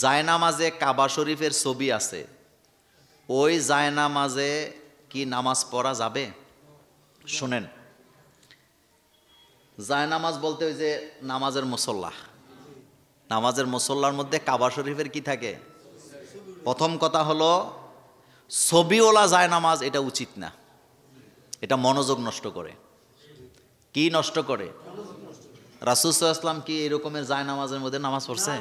জায়নামাজে কাবা শরীফের ছবি আছে, ওই জায়নামাজে কি নামাজ পড়া যাবে? শুনেন, জায়নামাজ বলতে ওই যে নামাজের মুসল্লা, নামাজের মুসল্লার মধ্যে কাবা শরীফের কি থাকে? প্রথম কথা হলো ছবিওয়ালা জায়নামাজ এটা উচিত না, এটা মনোযোগ নষ্ট করে। কি নষ্ট করে? রাসূল সাল্লাল্লাহু আলাইহি ওয়াসাল্লাম কি এরকমের জায়নামাজের মধ্যে নামাজ পড়ছে?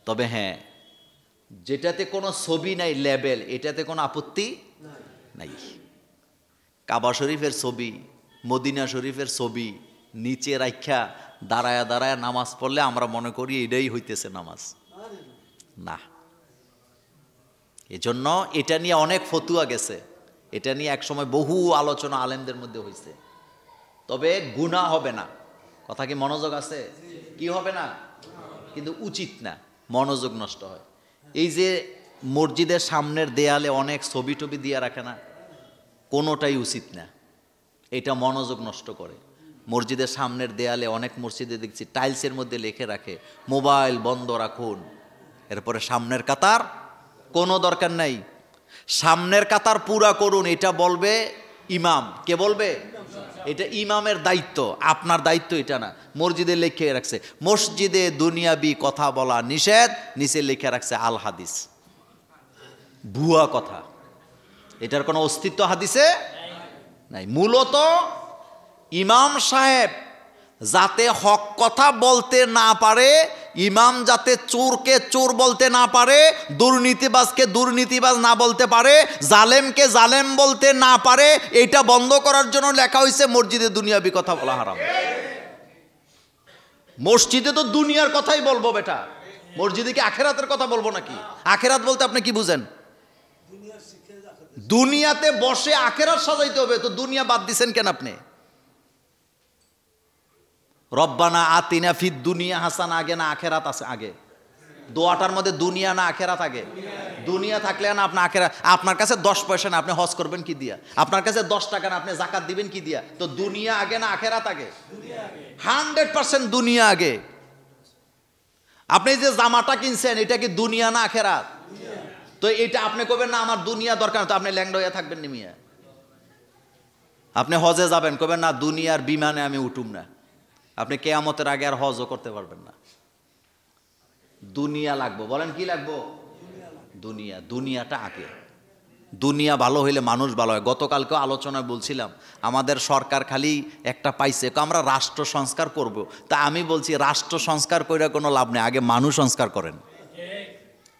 তবে হ্যাঁ, যেটাতে কোনো ছবি নাই, লেবেল, এটাতে কোনো আপত্তি নাই। কাবা শরীফের ছবি, মদিনা শরীফের ছবি নিচে রাখা দাঁড়ায়া দাঁড়ায়া নামাজ পড়লে আমরা মনে করি এটাই হইতেছে নামাজ, না। এজন্য এটা নিয়ে অনেক ফতুয়া গেছে, এটা নিয়ে একসময় বহু আলোচনা আলেমদের মধ্যে হয়েছে। তবে গুনাহ হবে না, কথা কি মনোযোগ আছে? কি হবে না? কিন্তু উচিত না, মনোযোগ নষ্ট হয়। এই যে মসজিদের সামনের দেয়ালে অনেক ছবি টবি দিয়ে রাখে না, কোনোটাই উচিত না, এটা মনোযোগ নষ্ট করে। মসজিদের সামনের দেয়ালে অনেক মসজিদে দেখছি টাইলসের মধ্যে লিখে রাখে মোবাইল বন্ধ রাখুন, এরপরে সামনের কাতার কোনো দরকার নাই, সামনের কাতার পুরা করুন, এটা বলবে ইমাম। কে বলবে? এটা ইমামের দায়িত্ব, আপনার দায়িত্ব এটা না। মসজিদে লিখে রাখছে মসজিদে দুনিয়াবি কথা বলা নিষেধ, নিচে লিখে রাখছে আল হাদিস, ভুয়া কথা, এটার কোনো অস্তিত্ব হাদিসে নাই। মূলত ইমাম সাহেব যাতে হক কথা বলতে না পারে, ইমাম যাতে চোরকে চোর বলতে না পারে, দুর্নীতিবাজকে দুর্নীতিবাজ না বলতে পারে, জালেমকে জালেম বলতে না পারে, এটা বন্ধ করার জন্য লেখা হয়েছে মসজিদে দুনিয়াবি কথা বলা হারাম। মসজিদে তো দুনিয়ার কথাই বলবো বেটা, মসজিদে কি আখেরাতের কথা বলবো নাকি? আখেরাত বলতে আপনি কি বুঝেন? দুনিয়াতে বসে আখেরাত সাজাইতে হবে, তো দুনিয়া বাদ দিছেন কেন আপনি? রব্বানা আতিনা ফিদ দুনিয়া হাসান আগে না আখেরাত আছে আগে? দোয়াটার মধ্যে দুনিয়া না আখেরাত আগে? দুনিয়া থাকলে না আপনার আখেরাত। আপনার কাছে 10 পয়সা না, আপনি হজ করবেন কি দিয়া? আপনার কাছে 10 টাকা না, আপনি যাকাত দিবেন কি দিয়া? তো দুনিয়া আগে না আখেরাত আগে? 100% দুনিয়া আগে। আপনি যে জামাটা কিনছেন এটা কি দুনিয়া না আখেরাত? তো এটা আপনি কবেন না আমার দুনিয়া দরকার, তো আপনি ল্যাংড়া হইয়া থাকবেন নি মিয়া। আপনি হজে যাবেন, কবেন না দুনিয়ার বিমানে আমি উঠুম না, আপনি কিয়ামতের আগে আর হজও করতে পারবেন না। দুনিয়া লাগবো, বলেন কি লাগবো? দুনিয়া, দুনিয়াটা আগে। দুনিয়া ভালো হইলে মানুষ ভালো হয়। গতকালকেও আলোচনায় বলছিলাম আমাদের সরকার খালি একটা পাইছে, আমরা রাষ্ট্র সংস্কার করব। তা আমি বলছি রাষ্ট্র সংস্কার করে কোনো লাভ নেই, আগে মানুষ সংস্কার করেন।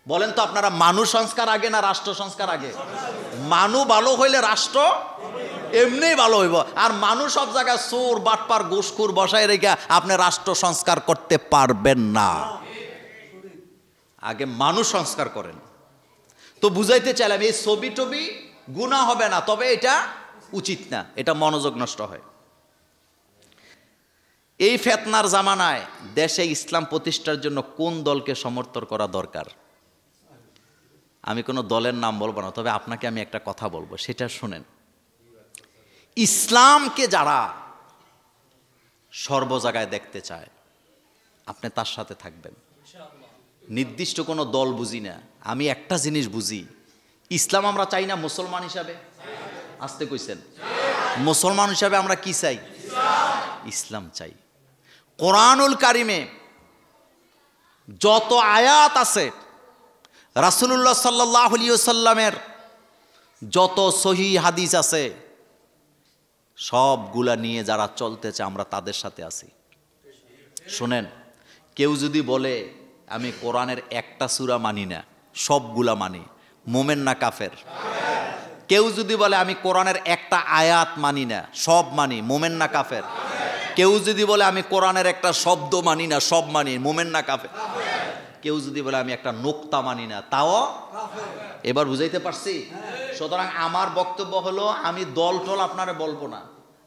বলেন তো আপনারা, মানুষ সংস্কার আগে না রাষ্ট্র সংস্কার আগে? মানুষ ভালো হইলে রাষ্ট্র এমনি ভালো হইব। আর মানুষ সব জায়গায় চোর বাটপার ঘুষখোর বসায় রেখে আপনি রাষ্ট্র সংস্কার করতে পারবেন না, আগে মানুষ সংস্কার করেন। তো বুঝাইতে চাইলাম এই ছবি টবি গুনাহ হবে না, তবে এটা উচিত না, এটা মনোযোগ নষ্ট হয়। এই ফিতনার জামানায় দেশে ইসলাম প্রতিষ্ঠার জন্য কোন দলকে সমর্থন করা দরকার? আমি কোনো দলের নাম বলবো না, তবে আপনাকে আমি একটা কথা বলবো, সেটা শুনেন। ইসলামকে যারা সর্ব জায়গায় দেখতে চায় আপনি তার সাথে থাকবেন। নির্দিষ্ট কোনো দল বুঝি না, আমি একটা জিনিস বুঝি, ইসলাম আমরা চাই না মুসলমান হিসাবে? আসতে কইছেন, মুসলমান হিসাবে আমরা কি চাই? ইসলাম চাই। কোরআনুল কারিমে যত আয়াত আছে, রাসূলুল্লাহ সাল্লাল্লাহু আলাইহি ওয়াসাল্লামের যত সহিহ হাদিস আছে, সবগুলা নিয়ে যারা চলতেছে আমরা তাদের সাথে আছি। শুনেন, কেউ যদি বলে আমি কোরআনের একটা সূরা মানি না, সবগুলা মানি, মোমেন না কাফের? কেউ যদি বলে আমি কোরআনের একটা আয়াত মানি না, সব মানি, মোমেন না কাফের? কেউ যদি বলে আমি কোরআনের একটা শব্দ মানি না, সব মানি, মোমেন না কাফের? কেউ যদি বলে আমি একটা নোক্তা মানি না, তাও? এবার বুঝাইতে পারছি? সুতরাং আমার বক্তব্য হলো, আমি দল টল আপনারে বলবো না।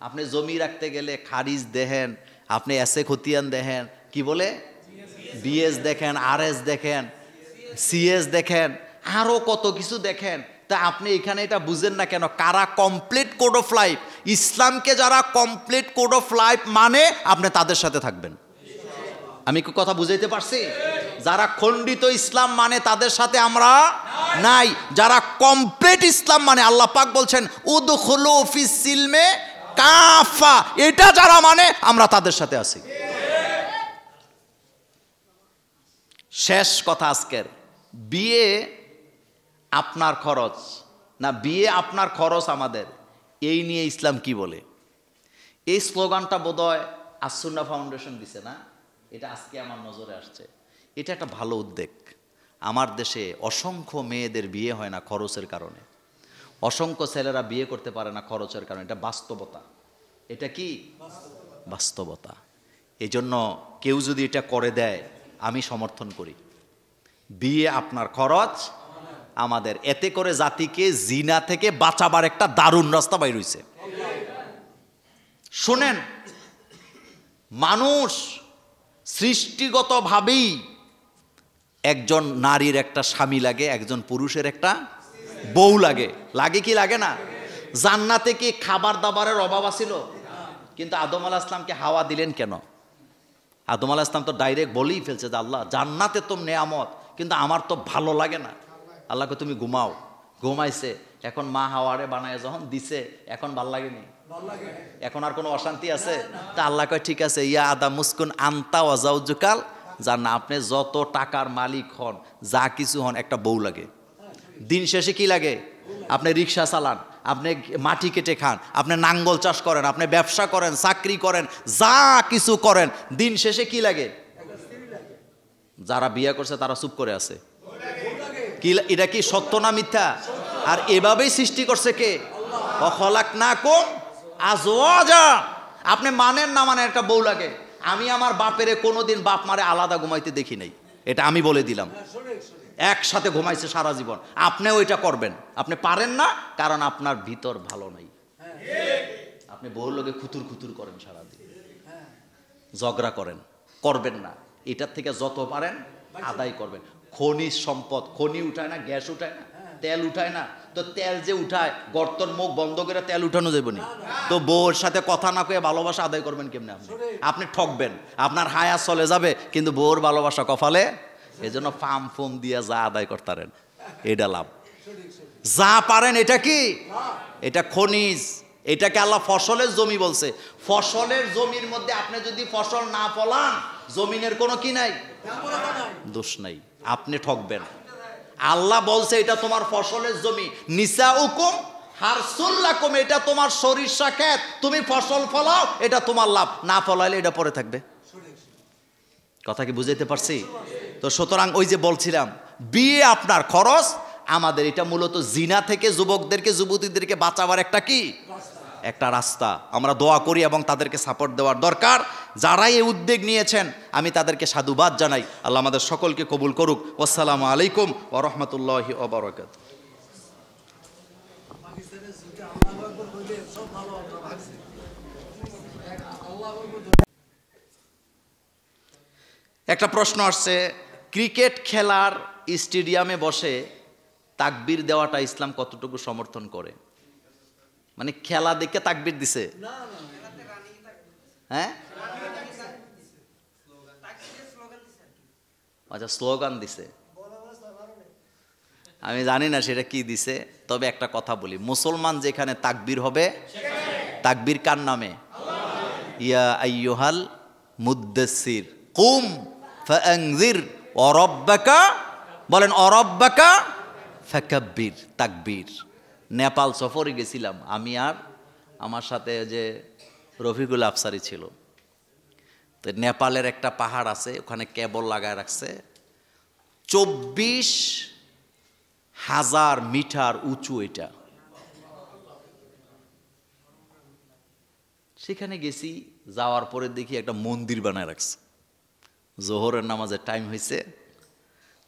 আপনি জমি রাখতে গেলে খারিজ দেখেন, আপনি এসে খতিয়ান দেখেন, কি বলে বিএস দেখেন, আরএস দেখেন, সিএস দেখেন, আরো কত কিছু দেখেন। তা আপনি এখানে এটা বুঝেন না কেন? কারা কমপ্লিট কোড অফ লাইফ, ইসলামকে যারা কমপ্লিট কোড অফ লাইফ মানে আপনি তাদের সাথে থাকবেন। আমি কি কথা বুঝাইতে পারছি? যারা খণ্ডিত ইসলাম মানে তাদের সাথে আমরা নাই, যারা কমপ্লিট ইসলাম মানে আল্লাহ পাক বলছেন উদখুলু ফিস সিলমে কাফা, এটা যারা মানে আমরা তাদের সাথে আছি। শেষ কথা আজকের, বিয়ে আপনার খরচ না বিয়ে আপনার খরচ আমাদের, এই নিয়ে ইসলাম কি বলে? এই স্লোগানটা বোধহয় আসুন্না ফাউন্ডেশন দিছে না, এটা আজকে আমার নজরে আসছে। এটা একটা ভালো উদ্যোগ। আমার দেশে অসংখ্য মেয়েদের বিয়ে হয় না খরচের কারণে, অসংখ্য ছেলেরা বিয়ে করতে পারে না খরচের কারণে। এটা বাস্তবতা। এটা কি বাস্তবতা? এই জন্য কেউ যদি এটা করে দেয় আমি সমর্থন করি। বিয়ে আপনার খরচ আমাদের, এতে করে জাতিকে জিনা থেকে বাঁচাবার একটা দারুণ রাস্তা বাইর হইছে। শুনেন, মানুষ সৃষ্টিগতভাবেই একজন নারীর একটা স্বামী লাগে, একজন পুরুষের একটা বউ লাগে। লাগে কি লাগে না? জান্নাতে কি খাবার দাবারের অভাব ছিল? কিন্তু আদম আলাইহিস সালামকে হাওয়া দিলেন কেন? আদম আলাইহিস সালাম তো ডাইরেক্ট বলেই ফেলছে যে আল্লাহ জান্নাতে তো নেয়ামত, কিন্তু আমার তো ভালো লাগে না। আল্লাহকে তুমি ঘুমাও। ঘুমাইছে। এখন মা হাওয়ারে বানায় যখন দিছে, এখন ভাল লাগেনি? এখন আর কোনো অশান্তি আছে? তা আল্লাহ কয় ঠিক আছে, ইয়া আদম মুসকুন আনতা ওয়া যাওজুকাল জান্নাহ, আপনি যত টাকার মালিক হন, যা কিছু হন, একটা বউ লাগে। দিন শেষে কি লাগে? আপনি রিক্সা চালান, আপনি মাটি কেটে খান, আপনি নাঙ্গল চাষ করেন, আপনি ব্যবসা করেন, চাকরি করেন, যা কিছু করেন, দিন শেষে কি লাগে? যারা বিয়ে করছে তারা চুপ করে আছে। কি এটা কি সত্য না মিথ্যা? আর এভাবেই সৃষ্টি করছে কে? অখলাকনাকুম আজওয়াজা। আপনি মানেন না মানেন, একটা বউ লাগে। আমি আমার বাপেরে কোনোদিন বাপ মারে আলাদা ঘুমাইতে দেখি নাই, এটা আমি বলে দিলাম। একসাথে ঘুমাইছে সারা জীবন। আপনিও এটা করবেন? আপনি পারেন না, কারণ আপনার ভিতর ভালো নাই। আপনি বউর লোকে খুতুর খুতুর করেন সারাদিন, ঝগড়া করেন। করবেন না। এটার থেকে যত পারেন আদায় করবেন। খনিজ সম্পদ, খনি উঠায় না, গ্যাস উঠায় না, তেল উঠায় না, তো তেল যে উঠায় গর্তর মুখ বন্ধ করে তেল উঠানো যাবে না। তো বউর সাথে কথা না কয়ে ভালোবাসা আদায় করবেন কেমনে? আপনি ঠকবেন, আপনার হায়াত চলে যাবে, কিন্তু বউর ভালোবাসা কপালে। এই জন্য ফার্ম ফুম দিয়ে যা আদায় করতারেন, এটা লাভ। যা পারেন এটা কি? এটা খনিজ। এটাকে আল্লাহ ফসলের জমি বলছে। ফসলের জমির মধ্যে আপনি যদি ফসল না ফলান, জমিনের কোনো কি নাই, দোষ নাই, আপনি ঠকবেন। আল্লাহ বলছে এটা তোমার ফসলের জমি, নিসাউকুম হারসুল লাকুম, এটা তোমার সরিষা ক্ষেত, তুমি ফসল ফলাও, এটা তোমার লাভ। না ফলাইলে এটা পরে থাকবে। কথা কি বুঝাইতে পারছি? তো সুতরাং ওই যে বলছিলাম, বিয়ে আপনার খরচ আমাদের, এটা মূলত জিনা থেকে যুবকদেরকে যুবতীদেরকে বাঁচাবার একটা কি একটা রাস্তা। আমরা দোয়া করি এবং তাদেরকে সাপোর্ট দেওয়ার দরকার। যারাই এই উদ্যোগ নিয়েছেন আমি তাদেরকে সাধুবাদ জানাই। আল্লাহ আমাদের সকলকে কবুল করুক। আসসালামু আলাইকুম ওয়া রাহমাতুল্লাহি ওয়া বারাকাতুহু। একটা প্রশ্ন আসছে, ক্রিকেট খেলার স্টেডিয়ামে বসে তাকবীর দেওয়াটা ইসলাম কতটুকু সমর্থন করে? মানে খেলা দেখে তাকবীর দিছে? হ্যাঁ, আচ্ছা, স্লোগান দিছে। আমি জানি না সেটা কি দিছে, তবে একটা কথা বলি, মুসলমান যেখানে তাকবীর হবে, তাকবীর কার নামে? ইয়া আইয়ুহাল মুদ্দাসসির কুম ফাআনজির ওয়া রাব্বাকা, বলেন ওয়া রাব্বাকা ফাকাব্বির, তাকবীর। নেপাল সফরে গেছিলাম আমি আর আমার সাথে যে রফিকুল আফসারি ছিল। তো নেপালের একটা পাহাড় আছে, ওখানে কেবল লাগায় রাখছে, 24,000 মিটার উঁচু এটা। সেখানে গেছি, যাওয়ার পরে দেখি একটা মন্দির বানায় রাখছে। জোহরের নামাজের টাইম হয়েছে,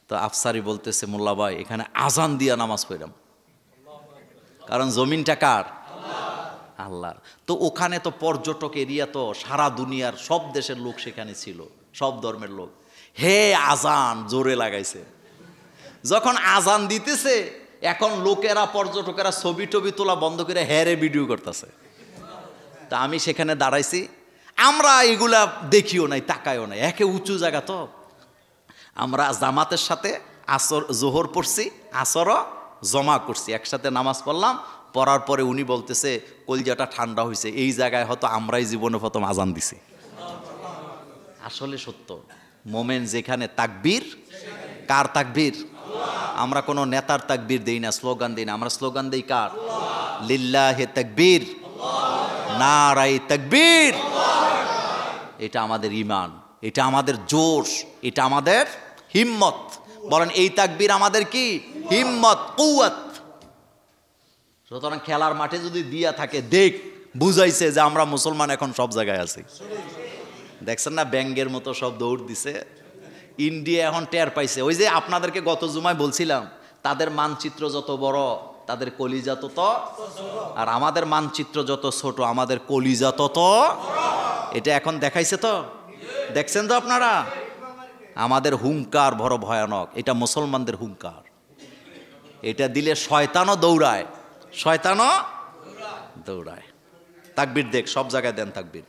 তো আফসারি বলতেছে মোল্লা ভাই এখানে আজান দিয়া নামাজ পড়লাম, কারণ জমিনটা কার? আল্লাহর। তো ওখানে তো পর্যটক এরিয়া, তো সারা দুনিয়ার সব দেশের লোক সেখানে ছিল, সব ধর্মের লোক। হে আজান জোরে লাগাইছে। যখন আজান দিতেছে, এখন লোকেরা, পর্যটকেরা ছবি টবি তোলা বন্ধ করে হেরে ভিডিও করতেছে। তা আমি সেখানে দাঁড়াইছি, আমরা এগুলা দেখিও নাই, তাকাইও নাই, একে উঁচু জায়গা তো। আমরা জামাতের সাথে আসর জোহর পড়ছি, আসরও জমা করছি, একসাথে নামাজ পড়লাম। পড়ার পরে উনি বলতেছে কলজাটা ঠান্ডা হয়েছে, এই জায়গায় হয়তো আমরাই জীবনে প্রথম আজান দিছি। আসলে সত্য, মোমেন যেখানে তাকবীর, কার তাকবীর? আমরা কোনো নেতার তাকবীর দেই না, স্লোগান দিই না, আমরা স্লোগান দেই কার? লিল্লাহে তাকবীর, নারায়ে তাকবীর। এটা আমাদের ঈমান, এটা আমাদের জোশ, এটা আমাদের হিম্মত। বলেন এই তাকবীর আমাদের কি? হিম্মত, কুওয়াত। সুতরাং খেলার মাঠে যদি দিয়া থাকে, দেখ বুঝাইছে যে আমরা মুসলমান এখন সব জায়গায় আছি। দেখছেন না ব্যাঙ্গের মতো সব দৌড় দিছে। ইন্ডিয়া এখন টের পাইছে। ওই যে আপনাদেরকে গত জুমায় বলছিলাম, তাদের মানচিত্র যত বড় তাদের কলিজা তত, আর আমাদের মানচিত্র যত ছোট আমাদের কলিজা তত। এটা এখন দেখাইছে তো, দেখছেন তো আপনারা? আমাদের হুঙ্কার বড় ভয়ানক, এটা মুসলমানদের হুঙ্কার। এটা দিলে শয়তানও দৌড়ায়, শয়তানও দৌড়ায়। তাকবীর দেখ, সব জায়গায় দেন তাকবীর।